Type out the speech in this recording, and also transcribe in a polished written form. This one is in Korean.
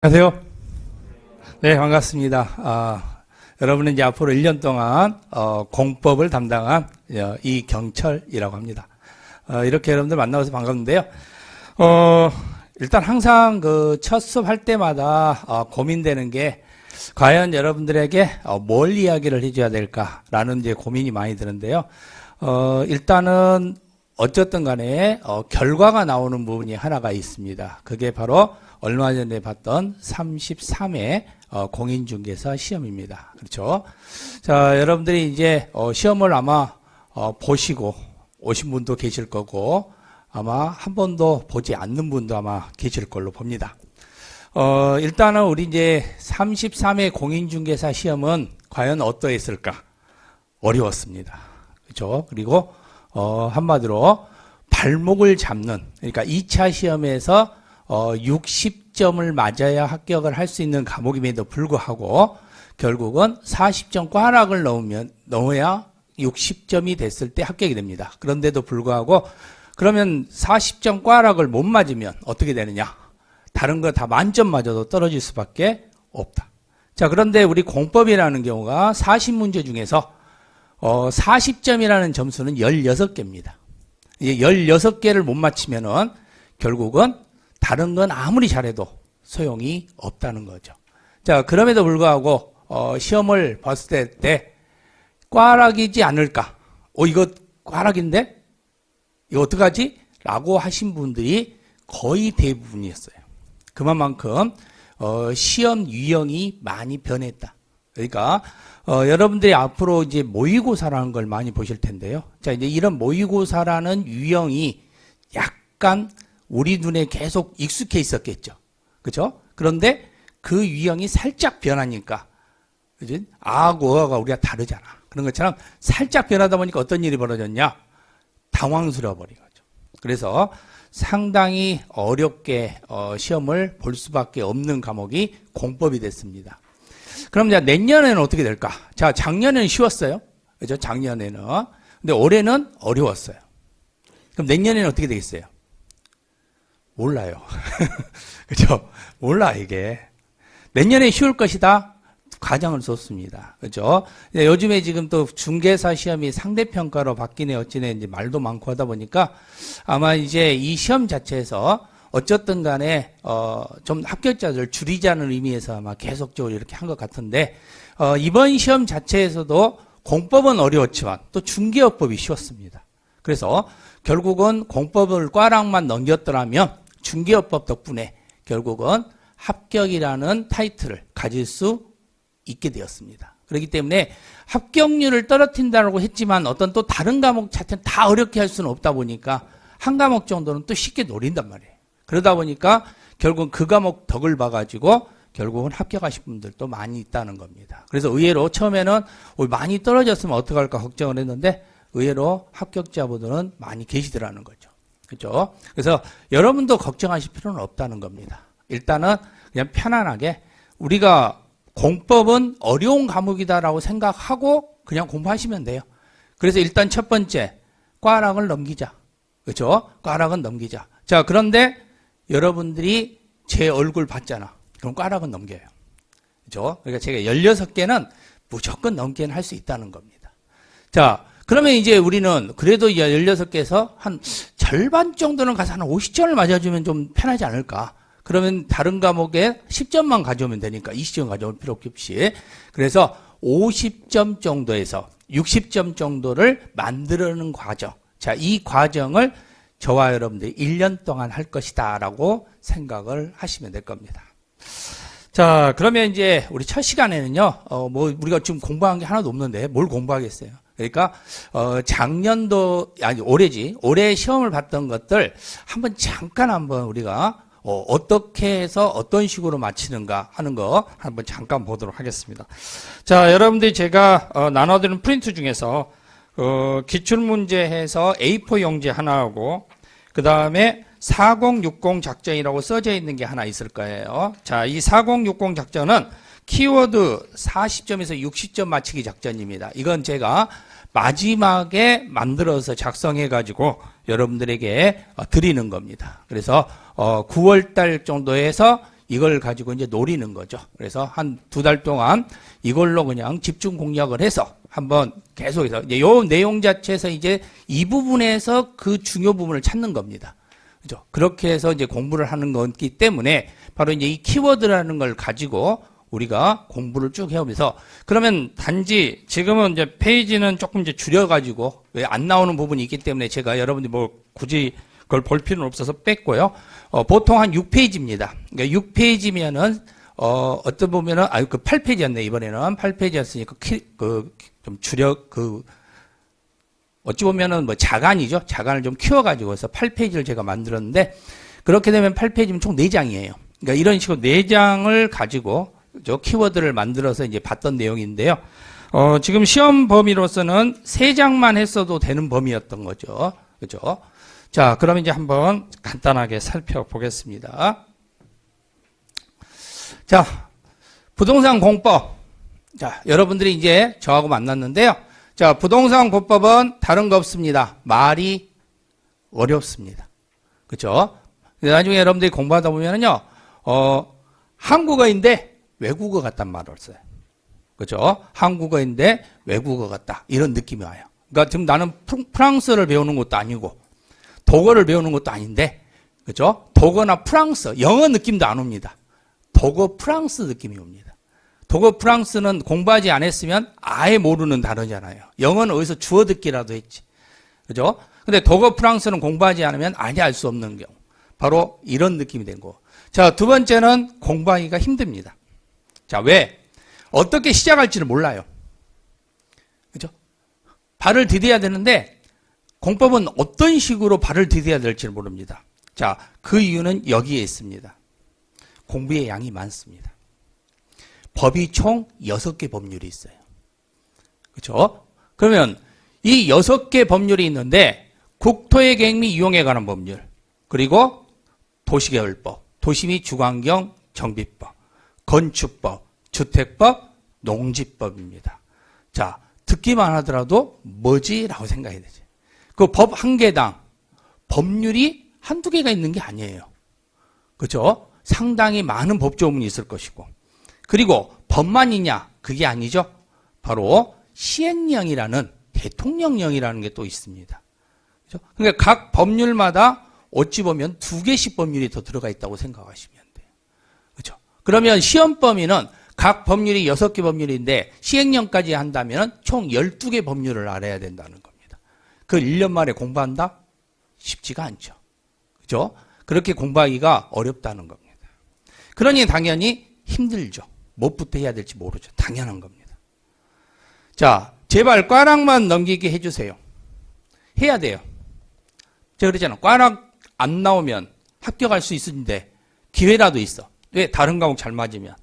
안녕하세요. 네, 반갑습니다. 여러분은 이제 앞으로 1년 동안 공법을 담당한 이경철이라고 합니다. 이렇게 여러분들 만나서 반갑는데요. 일단 항상 그 첫 수업 할 때마다 고민되는 게 과연 여러분들에게 뭘 이야기를 해줘야 될까라는 이제 고민이 많이 드는데요. 일단은 어쨌든 간에 결과가 나오는 부분이 하나가 있습니다. 그게 바로 얼마 전에 봤던 33회 공인중개사 시험입니다. 그렇죠? 자, 여러분들이 이제 시험을 아마 보시고 오신 분도 계실 거고 아마 한 번도 보지 않는 분도 아마 계실 걸로 봅니다. 일단은 우리 이제 33회 공인중개사 시험은 과연 어떠했을까? 어려웠습니다. 그렇죠? 그리고 한마디로 발목을 잡는, 그러니까 2차 시험에서 60점을 맞아야 합격을 할 수 있는 과목임에도 불구하고 결국은 40점 꽈락을 넣어야 60점이 됐을 때 합격이 됩니다. 그런데도 불구하고 그러면 40점 꽈락을 못 맞으면 어떻게 되느냐? 다른 거 다 만점 맞아도 떨어질 수밖에 없다. 자, 그런데 우리 공법이라는 경우가 40문제 중에서 40점이라는 점수는 16개입니다. 이제 16개를 못 맞히면은 결국은 다른 건 아무리 잘해도 소용이 없다는 거죠. 자, 그럼에도 불구하고 시험을 봤을 때 꽈락이지 않을까? 이거 꽈락인데? 이거 어떡하지? 라고 하신 분들이 거의 대부분이었어요. 그만큼 시험 유형이 많이 변했다. 그러니까 여러분들이 앞으로 이제 모의고사라는 걸 많이 보실 텐데요. 자, 이제 이런 모의고사라는 유형이 약간 우리 눈에 계속 익숙해 있었겠죠. 그죠? 그런데 그 유형이 살짝 변하니까, 그지? 아하고 어가 우리가 다르잖아. 그런 것처럼 살짝 변하다 보니까 어떤 일이 벌어졌냐? 당황스러워 버린 거죠. 그래서 상당히 어렵게 시험을 볼 수밖에 없는 과목이 공법이 됐습니다. 그럼 이제 내년에는 어떻게 될까? 자, 작년에는 쉬웠어요. 그죠? 작년에는. 근데 올해는 어려웠어요. 그럼 내년에는 어떻게 되겠어요? 몰라요. 그죠? 몰라, 이게. 내년에 쉬울 것이다. 가정을 썼습니다. 그죠? 요즘에 지금 또 중개사 시험이 상대평가로 바뀌네, 어찌네, 이제 말도 많고 하다 보니까 아마 이제 이 시험 자체에서 어쨌든 간에, 좀 합격자들 줄이자는 의미에서 아마 계속적으로 이렇게 한 것 같은데, 이번 시험 자체에서도 공법은 어려웠지만 또 중개업법이 쉬웠습니다. 그래서 결국은 공법을 꽈락만 넘겼더라면 중개업법 덕분에 결국은 합격이라는 타이틀을 가질 수 있게 되었습니다. 그렇기 때문에 합격률을 떨어뜨린다고 했지만 어떤 또 다른 과목 자체는 다 어렵게 할 수는 없다 보니까 한 과목 정도는 또 쉽게 노린단 말이에요. 그러다 보니까 결국은 그 과목 덕을 봐가지고 결국은 합격하신 분들도 많이 있다는 겁니다. 그래서 의외로 처음에는 많이 떨어졌으면 어떡할까 걱정을 했는데 의외로 합격자분들은 많이 계시더라는 거죠. 그렇죠? 그래서 여러분도 걱정하실 필요는 없다는 겁니다. 일단은 그냥 편안하게 우리가 공법은 어려운 과목이다라고 생각하고 그냥 공부하시면 돼요. 그래서 일단 첫 번째, 꽈락을 넘기자. 그렇죠? 꽈락은 넘기자. 자, 그런데 여러분들이 제 얼굴 봤잖아. 그럼 꽈락은 넘겨요. 그렇죠? 그러니까 제가 16개는 무조건 넘기는 할 수 있다는 겁니다. 자, 그러면 이제 우리는 그래도 16개에서 한 절반 정도는 가서 한 50점을 맞아주면 좀 편하지 않을까? 그러면 다른 과목에 10점만 가져오면 되니까 20점 가져올 필요 없이. 그래서 50점 정도에서 60점 정도를 만들어내는 과정. 자, 이 과정을 저와 여러분들이 1년 동안 할 것이다 라고 생각을 하시면 될 겁니다. 자, 그러면 이제 우리 첫 시간에는요, 우리가 지금 공부한 게 하나도 없는데 뭘 공부하겠어요? 그러니까, 작년도, 아니, 올해지. 올해 시험을 봤던 것들 한번 우리가 어떻게 해서 어떤 식으로 맞히는가 하는 거 한번 잠깐 보도록 하겠습니다. 자, 여러분들이 제가 나눠드린 프린트 중에서 기출문제에서 A4 용지 하나하고 그 다음에 4060 작전이라고 써져 있는 게 하나 있을 거예요. 자, 이 4060 작전은 키워드 40점에서 60점 맞히기 작전입니다. 이건 제가 마지막에 만들어서 작성해 가지고 여러분들에게 드리는 겁니다. 그래서 9월 달 정도에서 이걸 가지고 이제 노리는 거죠. 그래서 한 2달 동안 이걸로 그냥 집중 공략을 해서 한번 계속해서 이제 요 내용 자체에서 이제 이 부분에서 그 중요 부분을 찾는 겁니다. 그죠? 그렇게 해서 이제 공부를 하는 거기 때문에 바로 이제 이 키워드라는 걸 가지고 우리가 공부를 쭉 해오면서 그러면 단지 지금은 이제 페이지는 조금 이제 줄여가지고 왜 안 나오는 부분이 있기 때문에 제가 여러분들이 뭐 굳이 그걸 볼 필요는 없어서 뺐고요. 보통 한 6페이지입니다. 그러니까 6페이지면은 어떤 보면은 그 8페이지였네 이번에는 8페이지였으니까 좀 어찌 보면은 뭐 자간이죠. 자간을 좀 키워가지고 해서 8페이지를 제가 만들었는데 그렇게 되면 8페이지면 총 4장이에요. 그러니까 이런 식으로 4장을 가지고 키워드를 만들어서 이제 봤던 내용인데요. 지금 시험 범위로서는 3장만 했어도 되는 범위였던 거죠. 그죠? 자, 그럼 이제 한번 간단하게 살펴보겠습니다. 자, 부동산 공법. 자, 여러분들이 이제 저하고 만났는데요. 자, 부동산 공법은 다른 거 없습니다. 말이 어렵습니다. 그죠? 나중에 여러분들이 공부하다 보면은요, 한국어인데 외국어 같단 말을 써요. 그죠? 한국어인데 외국어 같다. 이런 느낌이 와요. 그러니까 지금 나는 프랑스어를 배우는 것도 아니고, 독어를 배우는 것도 아닌데, 그죠? 독어나 프랑스, 영어 느낌도 안 옵니다. 독어 프랑스 느낌이 옵니다. 독어 프랑스는 공부하지 않았으면 아예 모르는 단어잖아요. 영어는 어디서 주워 듣기라도 했지. 그죠? 근데 독어 프랑스는 공부하지 않으면 아예 알 수 없는 경우. 바로 이런 느낌이 된 거. 자, 2번째는 공부하기가 힘듭니다. 자, 왜? 어떻게 시작할지를 몰라요. 그죠? 발을 디뎌야 되는데, 공법은 어떤 식으로 발을 디뎌야 될지를 모릅니다. 자, 그 이유는 여기에 있습니다. 공부의 양이 많습니다. 법이 총 6개 법률이 있어요. 그렇죠? 그러면 이 6개 법률이 있는데 국토의 계획 및 이용에 관한 법률, 그리고 도시계획법, 도시 및 주거환경 정비법, 건축법, 주택법, 농지법입니다. 자, 듣기만 하더라도 뭐지? 라고 생각해야 되죠. 그 법 한 개당 법률이 한두 개가 있는 게 아니에요. 그렇죠? 상당히 많은 법조문이 있을 것이고, 그리고 법만 있냐? 그게 아니죠. 바로 시행령이라는 대통령령이라는 게 또 있습니다. 그렇죠? 그러니까 각 법률마다 어찌 보면 2개씩 법률이 더 들어가 있다고 생각하시면 돼요. 그렇죠? 그러면 시험 범위는 각 법률이 6개 법률인데 시행령까지 한다면 총 12개 법률을 알아야 된다는 겁니다. 그걸 1년 만에 공부한다? 쉽지가 않죠. 그죠? 그렇게 공부하기가 어렵다는 겁니다. 그러니 당연히 힘들죠. 무엇부터 해야 될지 모르죠. 당연한 겁니다. 자, 제발 꽈락만 넘기게 해주세요. 해야 돼요. 제가 그러잖아요. 꽈락 안 나오면 합격할 수 있는데 기회라도 있어. 왜? 다른 과목 잘 맞으면.